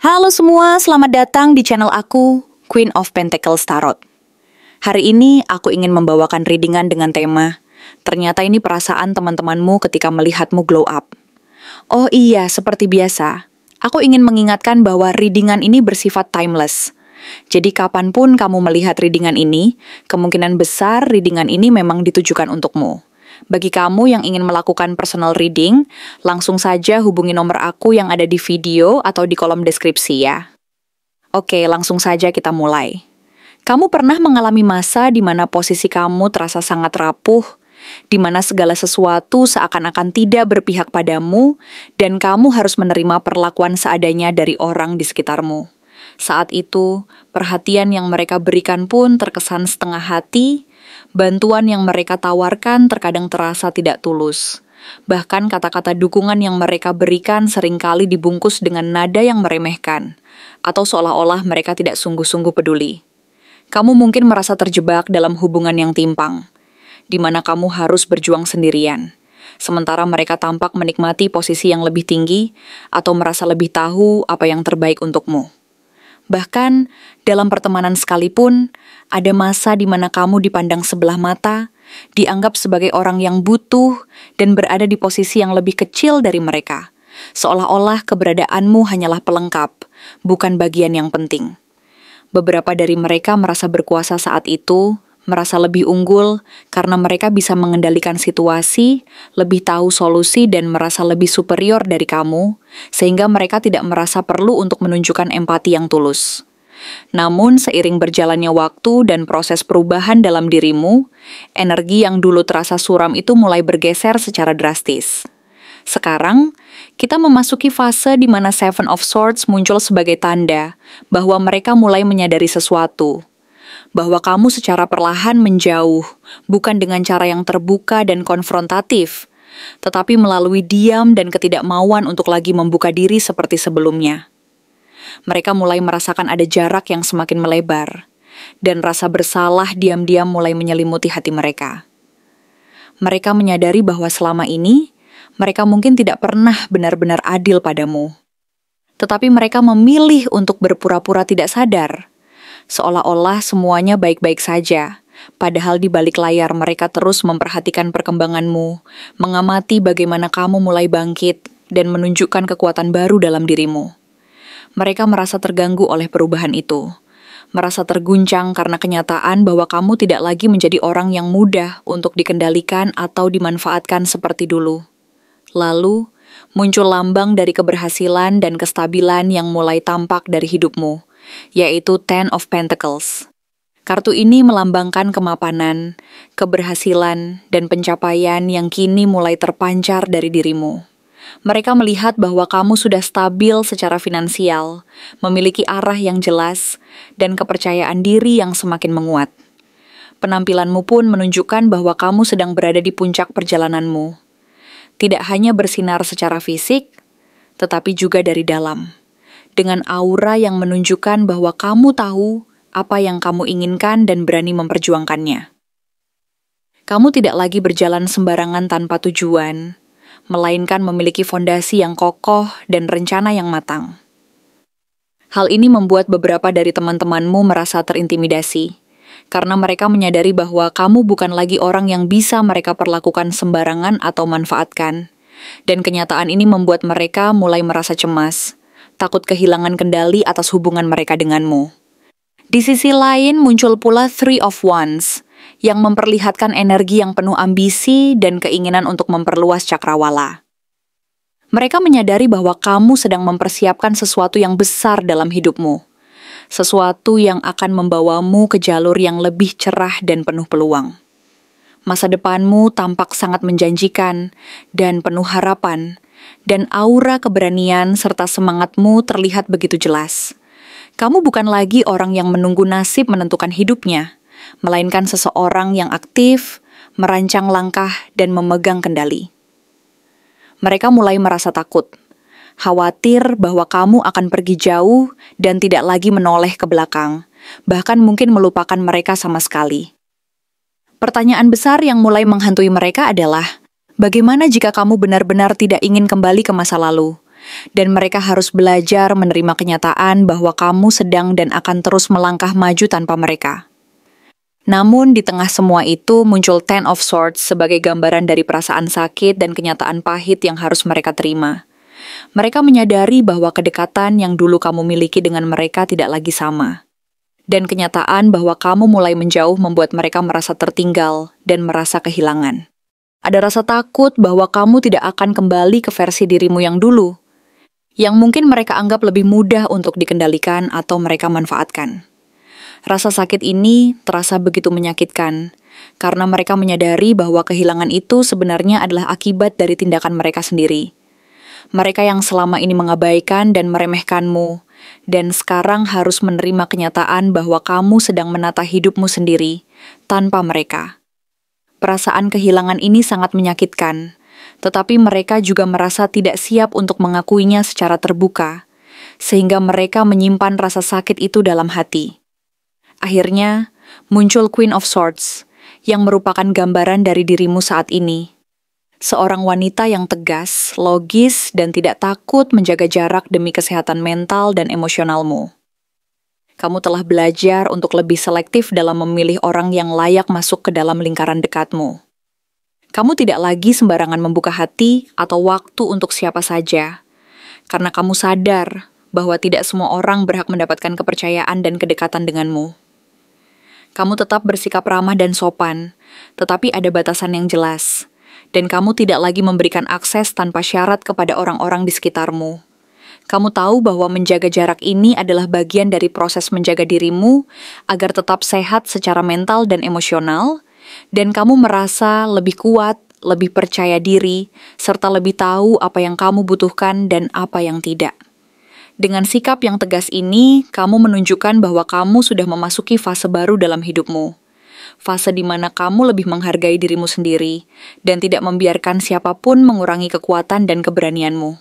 Halo semua, selamat datang di channel aku, Queen of Pentacles Tarot. Hari ini aku ingin membawakan readingan dengan tema, ternyata ini perasaan teman-temanmu ketika melihatmu glow up. Oh iya, seperti biasa, aku ingin mengingatkan bahwa readingan ini bersifat timeless. Jadi kapanpun kamu melihat readingan ini, kemungkinan besar readingan ini memang ditujukan untukmu. Bagi kamu yang ingin melakukan personal reading, langsung saja hubungi nomor aku yang ada di video atau di kolom deskripsi ya. Oke, langsung saja kita mulai. Kamu pernah mengalami masa di mana posisi kamu terasa sangat rapuh, di mana segala sesuatu seakan-akan tidak berpihak padamu, dan kamu harus menerima perlakuan seadanya dari orang di sekitarmu. Saat itu, perhatian yang mereka berikan pun terkesan setengah hati. Bantuan yang mereka tawarkan terkadang terasa tidak tulus. Bahkan kata-kata dukungan yang mereka berikan seringkali dibungkus dengan nada yang meremehkan, atau seolah-olah mereka tidak sungguh-sungguh peduli. Kamu mungkin merasa terjebak dalam hubungan yang timpang, di mana kamu harus berjuang sendirian, sementara mereka tampak menikmati posisi yang lebih tinggi atau merasa lebih tahu apa yang terbaik untukmu. Bahkan, dalam pertemanan sekalipun, ada masa di mana kamu dipandang sebelah mata, dianggap sebagai orang yang butuh, dan berada di posisi yang lebih kecil dari mereka. Seolah-olah keberadaanmu hanyalah pelengkap, bukan bagian yang penting. Beberapa dari mereka merasa berkuasa saat itu, merasa lebih unggul karena mereka bisa mengendalikan situasi, lebih tahu solusi dan merasa lebih superior dari kamu, sehingga mereka tidak merasa perlu untuk menunjukkan empati yang tulus. Namun seiring berjalannya waktu dan proses perubahan dalam dirimu, energi yang dulu terasa suram itu mulai bergeser secara drastis. Sekarang, kita memasuki fase di mana Seven of Swords muncul sebagai tanda bahwa mereka mulai menyadari sesuatu, bahwa kamu secara perlahan menjauh, bukan dengan cara yang terbuka dan konfrontatif, tetapi melalui diam dan ketidakmauan untuk lagi membuka diri seperti sebelumnya. Mereka mulai merasakan ada jarak yang semakin melebar, dan rasa bersalah diam-diam mulai menyelimuti hati mereka. Mereka menyadari bahwa selama ini, mereka mungkin tidak pernah benar-benar adil padamu. Tetapi mereka memilih untuk berpura-pura tidak sadar, seolah-olah semuanya baik-baik saja, padahal di balik layar mereka terus memperhatikan perkembanganmu, mengamati bagaimana kamu mulai bangkit, dan menunjukkan kekuatan baru dalam dirimu. Mereka merasa terganggu oleh perubahan itu, merasa terguncang karena kenyataan bahwa kamu tidak lagi menjadi orang yang mudah untuk dikendalikan atau dimanfaatkan seperti dulu. Lalu, muncul lambang dari keberhasilan dan kestabilan yang mulai tampak dari hidupmu, yaitu Ten of Pentacles. Kartu ini melambangkan kemapanan, keberhasilan, dan pencapaian yang kini mulai terpancar dari dirimu. Mereka melihat bahwa kamu sudah stabil secara finansial, memiliki arah yang jelas, dan kepercayaan diri yang semakin menguat. Penampilanmu pun menunjukkan bahwa kamu sedang berada di puncak perjalananmu. Tidak hanya bersinar secara fisik, tetapi juga dari dalam, dengan aura yang menunjukkan bahwa kamu tahu apa yang kamu inginkan dan berani memperjuangkannya. Kamu tidak lagi berjalan sembarangan tanpa tujuan, melainkan memiliki fondasi yang kokoh dan rencana yang matang. Hal ini membuat beberapa dari teman-temanmu merasa terintimidasi, karena mereka menyadari bahwa kamu bukan lagi orang yang bisa mereka perlakukan sembarangan atau manfaatkan, dan kenyataan ini membuat mereka mulai merasa cemas, takut kehilangan kendali atas hubungan mereka denganmu. Di sisi lain muncul pula Three of Wands, yang memperlihatkan energi yang penuh ambisi dan keinginan untuk memperluas cakrawala. Mereka menyadari bahwa kamu sedang mempersiapkan sesuatu yang besar dalam hidupmu, sesuatu yang akan membawamu ke jalur yang lebih cerah dan penuh peluang. Masa depanmu tampak sangat menjanjikan dan penuh harapan, dan aura keberanian serta semangatmu terlihat begitu jelas. Kamu bukan lagi orang yang menunggu nasib menentukan hidupnya, melainkan seseorang yang aktif, merancang langkah, dan memegang kendali. Mereka mulai merasa takut, khawatir bahwa kamu akan pergi jauh dan tidak lagi menoleh ke belakang, bahkan mungkin melupakan mereka sama sekali. Pertanyaan besar yang mulai menghantui mereka adalah, bagaimana jika kamu benar-benar tidak ingin kembali ke masa lalu, dan mereka harus belajar menerima kenyataan bahwa kamu sedang dan akan terus melangkah maju tanpa mereka. Namun di tengah semua itu muncul Ten of Swords sebagai gambaran dari perasaan sakit dan kenyataan pahit yang harus mereka terima. Mereka menyadari bahwa kedekatan yang dulu kamu miliki dengan mereka tidak lagi sama. Dan kenyataan bahwa kamu mulai menjauh membuat mereka merasa tertinggal dan merasa kehilangan. Ada rasa takut bahwa kamu tidak akan kembali ke versi dirimu yang dulu, yang mungkin mereka anggap lebih mudah untuk dikendalikan atau mereka manfaatkan. Rasa sakit ini terasa begitu menyakitkan, karena mereka menyadari bahwa kehilangan itu sebenarnya adalah akibat dari tindakan mereka sendiri. Mereka yang selama ini mengabaikan dan meremehkanmu, dan sekarang harus menerima kenyataan bahwa kamu sedang menata hidupmu sendiri, tanpa mereka. Perasaan kehilangan ini sangat menyakitkan, tetapi mereka juga merasa tidak siap untuk mengakuinya secara terbuka, sehingga mereka menyimpan rasa sakit itu dalam hati. Akhirnya, muncul Queen of Swords, yang merupakan gambaran dari dirimu saat ini. Seorang wanita yang tegas, logis, dan tidak takut menjaga jarak demi kesehatan mental dan emosionalmu. Kamu telah belajar untuk lebih selektif dalam memilih orang yang layak masuk ke dalam lingkaran dekatmu. Kamu tidak lagi sembarangan membuka hati atau waktu untuk siapa saja, karena kamu sadar bahwa tidak semua orang berhak mendapatkan kepercayaan dan kedekatan denganmu. Kamu tetap bersikap ramah dan sopan, tetapi ada batasan yang jelas, dan kamu tidak lagi memberikan akses tanpa syarat kepada orang-orang di sekitarmu. Kamu tahu bahwa menjaga jarak ini adalah bagian dari proses menjaga dirimu agar tetap sehat secara mental dan emosional, dan kamu merasa lebih kuat, lebih percaya diri, serta lebih tahu apa yang kamu butuhkan dan apa yang tidak. Dengan sikap yang tegas ini, kamu menunjukkan bahwa kamu sudah memasuki fase baru dalam hidupmu. Fase di mana kamu lebih menghargai dirimu sendiri dan tidak membiarkan siapapun mengurangi kekuatan dan keberanianmu.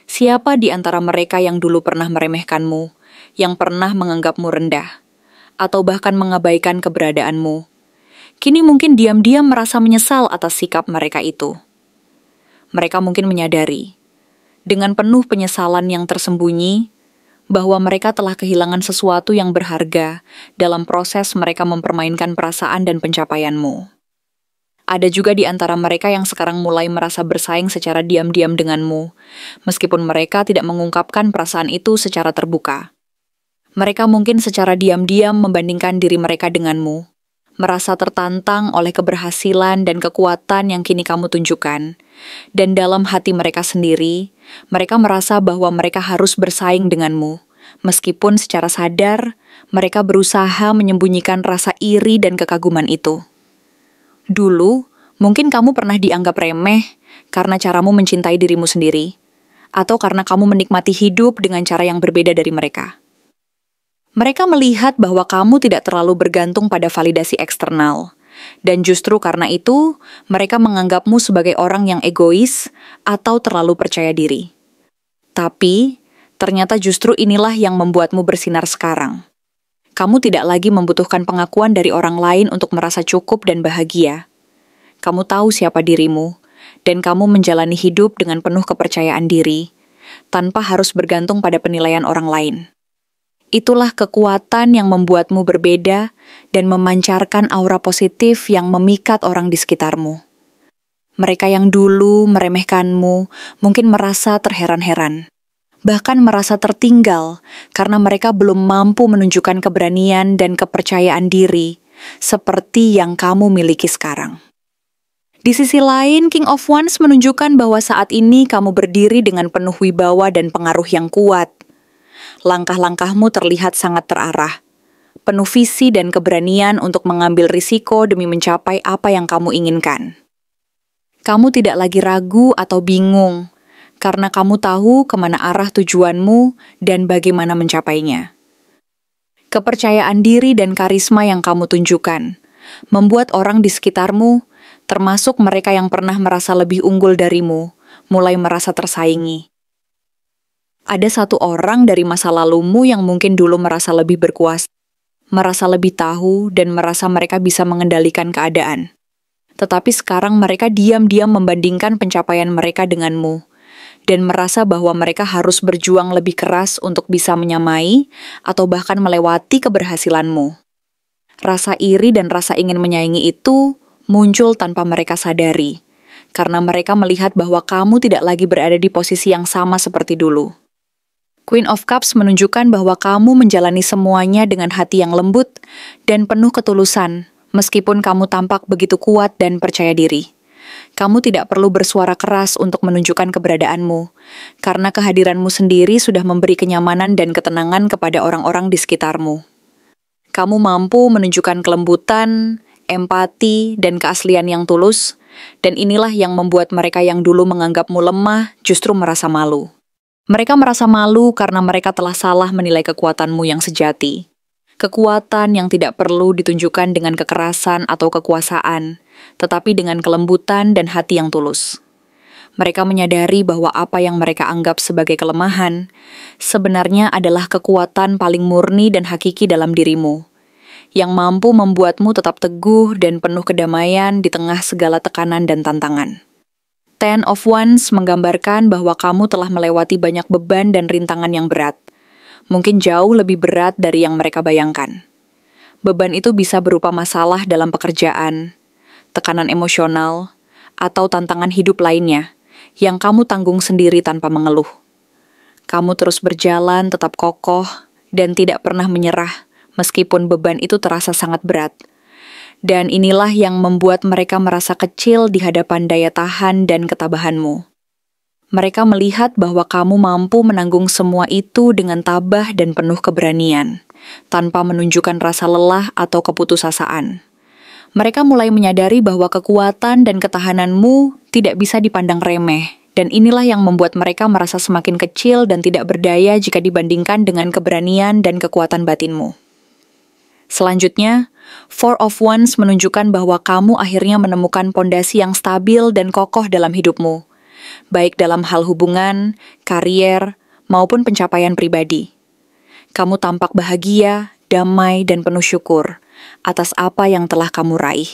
Siapa di antara mereka yang dulu pernah meremehkanmu, yang pernah menganggapmu rendah, atau bahkan mengabaikan keberadaanmu, kini mungkin diam-diam merasa menyesal atas sikap mereka itu. Mereka mungkin menyadari, dengan penuh penyesalan yang tersembunyi, bahwa mereka telah kehilangan sesuatu yang berharga dalam proses mereka mempermainkan perasaan dan pencapaianmu. Ada juga di antara mereka yang sekarang mulai merasa bersaing secara diam-diam denganmu, meskipun mereka tidak mengungkapkan perasaan itu secara terbuka. Mereka mungkin secara diam-diam membandingkan diri mereka denganmu, merasa tertantang oleh keberhasilan dan kekuatan yang kini kamu tunjukkan, dan dalam hati mereka sendiri, mereka merasa bahwa mereka harus bersaing denganmu, meskipun secara sadar, mereka berusaha menyembunyikan rasa iri dan kekaguman itu. Dulu, mungkin kamu pernah dianggap remeh karena caramu mencintai dirimu sendiri, atau karena kamu menikmati hidup dengan cara yang berbeda dari mereka. Mereka melihat bahwa kamu tidak terlalu bergantung pada validasi eksternal, dan justru karena itu, mereka menganggapmu sebagai orang yang egois atau terlalu percaya diri. Tapi, ternyata justru inilah yang membuatmu bersinar sekarang. Kamu tidak lagi membutuhkan pengakuan dari orang lain untuk merasa cukup dan bahagia. Kamu tahu siapa dirimu, dan kamu menjalani hidup dengan penuh kepercayaan diri, tanpa harus bergantung pada penilaian orang lain. Itulah kekuatan yang membuatmu berbeda dan memancarkan aura positif yang memikat orang di sekitarmu. Mereka yang dulu meremehkanmu mungkin merasa terheran-heran, bahkan merasa tertinggal karena mereka belum mampu menunjukkan keberanian dan kepercayaan diri seperti yang kamu miliki sekarang. Di sisi lain, King of Wands menunjukkan bahwa saat ini kamu berdiri dengan penuh wibawa dan pengaruh yang kuat. Langkah-langkahmu terlihat sangat terarah, penuh visi dan keberanian untuk mengambil risiko demi mencapai apa yang kamu inginkan. Kamu tidak lagi ragu atau bingung, karena kamu tahu kemana arah tujuanmu dan bagaimana mencapainya. Kepercayaan diri dan karisma yang kamu tunjukkan membuat orang di sekitarmu, termasuk mereka yang pernah merasa lebih unggul darimu, mulai merasa tersaingi. Ada satu orang dari masa lalumu yang mungkin dulu merasa lebih berkuasa, merasa lebih tahu, dan merasa mereka bisa mengendalikan keadaan. Tetapi sekarang mereka diam-diam membandingkan pencapaian mereka denganmu, dan merasa bahwa mereka harus berjuang lebih keras untuk bisa menyamai atau bahkan melewati keberhasilanmu. Rasa iri dan rasa ingin menyaingi itu muncul tanpa mereka sadari, karena mereka melihat bahwa kamu tidak lagi berada di posisi yang sama seperti dulu. Queen of Cups menunjukkan bahwa kamu menjalani semuanya dengan hati yang lembut dan penuh ketulusan, meskipun kamu tampak begitu kuat dan percaya diri. Kamu tidak perlu bersuara keras untuk menunjukkan keberadaanmu, karena kehadiranmu sendiri sudah memberi kenyamanan dan ketenangan kepada orang-orang di sekitarmu. Kamu mampu menunjukkan kelembutan, empati, dan keaslian yang tulus, dan inilah yang membuat mereka yang dulu menganggapmu lemah justru merasa malu. Mereka merasa malu karena mereka telah salah menilai kekuatanmu yang sejati. Kekuatan yang tidak perlu ditunjukkan dengan kekerasan atau kekuasaan, tetapi dengan kelembutan dan hati yang tulus. Mereka menyadari bahwa apa yang mereka anggap sebagai kelemahan, sebenarnya adalah kekuatan paling murni dan hakiki dalam dirimu, yang mampu membuatmu tetap teguh dan penuh kedamaian di tengah segala tekanan dan tantangan. Ten of Wands menggambarkan bahwa kamu telah melewati banyak beban dan rintangan yang berat, mungkin jauh lebih berat dari yang mereka bayangkan. Beban itu bisa berupa masalah dalam pekerjaan, tekanan emosional, atau tantangan hidup lainnya yang kamu tanggung sendiri tanpa mengeluh. Kamu terus berjalan tetap kokoh dan tidak pernah menyerah meskipun beban itu terasa sangat berat. Dan inilah yang membuat mereka merasa kecil di hadapan daya tahan dan ketabahanmu. Mereka melihat bahwa kamu mampu menanggung semua itu dengan tabah dan penuh keberanian, tanpa menunjukkan rasa lelah atau keputusasaan. Mereka mulai menyadari bahwa kekuatan dan ketahananmu tidak bisa dipandang remeh, dan inilah yang membuat mereka merasa semakin kecil dan tidak berdaya jika dibandingkan dengan keberanian dan kekuatan batinmu. Selanjutnya, Four of Wands menunjukkan bahwa kamu akhirnya menemukan pondasi yang stabil dan kokoh dalam hidupmu, baik dalam hal hubungan, karier, maupun pencapaian pribadi. Kamu tampak bahagia, damai, dan penuh syukur atas apa yang telah kamu raih.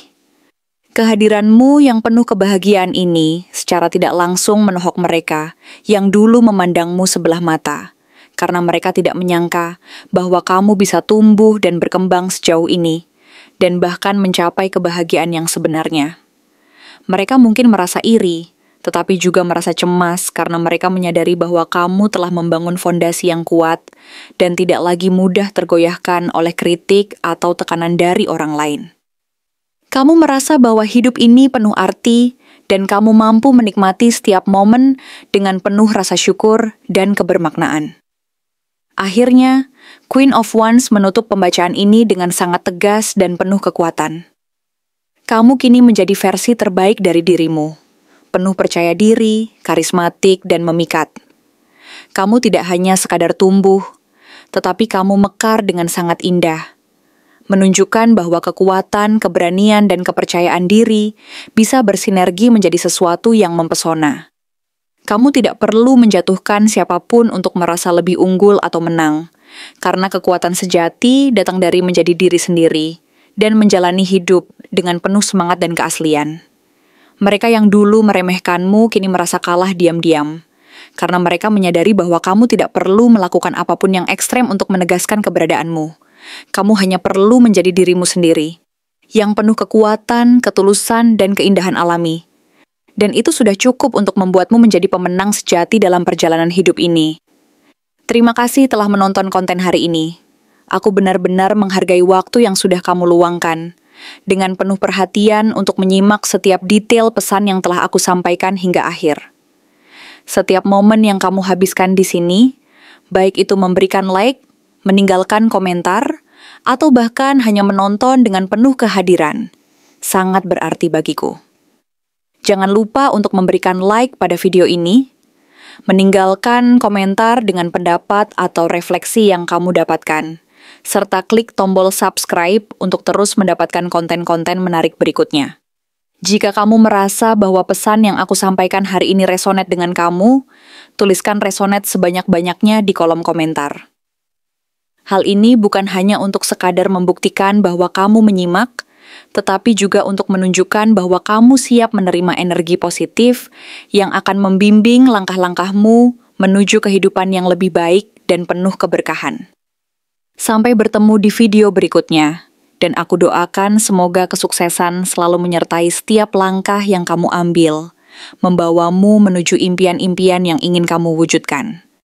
Kehadiranmu yang penuh kebahagiaan ini secara tidak langsung menohok mereka yang dulu memandangmu sebelah mata, karena mereka tidak menyangka bahwa kamu bisa tumbuh dan berkembang sejauh ini, dan bahkan mencapai kebahagiaan yang sebenarnya. Mereka mungkin merasa iri, tetapi juga merasa cemas karena mereka menyadari bahwa kamu telah membangun fondasi yang kuat dan tidak lagi mudah tergoyahkan oleh kritik atau tekanan dari orang lain. Kamu merasa bahwa hidup ini penuh arti dan kamu mampu menikmati setiap momen dengan penuh rasa syukur dan kebermaknaan. Akhirnya, Queen of Wands menutup pembacaan ini dengan sangat tegas dan penuh kekuatan. Kamu kini menjadi versi terbaik dari dirimu, penuh percaya diri, karismatik, dan memikat. Kamu tidak hanya sekadar tumbuh, tetapi kamu mekar dengan sangat indah, menunjukkan bahwa kekuatan, keberanian, dan kepercayaan diri bisa bersinergi menjadi sesuatu yang mempesona. Kamu tidak perlu menjatuhkan siapapun untuk merasa lebih unggul atau menang, karena kekuatan sejati datang dari menjadi diri sendiri dan menjalani hidup dengan penuh semangat dan keaslian. Mereka yang dulu meremehkanmu kini merasa kalah diam-diam, karena mereka menyadari bahwa kamu tidak perlu melakukan apapun yang ekstrem untuk menegaskan keberadaanmu. Kamu hanya perlu menjadi dirimu sendiri, yang penuh kekuatan, ketulusan, dan keindahan alami. Dan itu sudah cukup untuk membuatmu menjadi pemenang sejati dalam perjalanan hidup ini. Terima kasih telah menonton konten hari ini. Aku benar-benar menghargai waktu yang sudah kamu luangkan, dengan penuh perhatian untuk menyimak setiap detail pesan yang telah aku sampaikan hingga akhir. Setiap momen yang kamu habiskan di sini, baik itu memberikan like, meninggalkan komentar, atau bahkan hanya menonton dengan penuh kehadiran, sangat berarti bagiku. Jangan lupa untuk memberikan like pada video ini, meninggalkan komentar dengan pendapat atau refleksi yang kamu dapatkan, serta klik tombol subscribe untuk terus mendapatkan konten-konten menarik berikutnya. Jika kamu merasa bahwa pesan yang aku sampaikan hari ini resonate dengan kamu, tuliskan resonate sebanyak-banyaknya di kolom komentar. Hal ini bukan hanya untuk sekadar membuktikan bahwa kamu menyimak, tetapi juga untuk menunjukkan bahwa kamu siap menerima energi positif yang akan membimbing langkah-langkahmu menuju kehidupan yang lebih baik dan penuh keberkahan. Sampai bertemu di video berikutnya, dan aku doakan semoga kesuksesan selalu menyertai setiap langkah yang kamu ambil, membawamu menuju impian-impian yang ingin kamu wujudkan.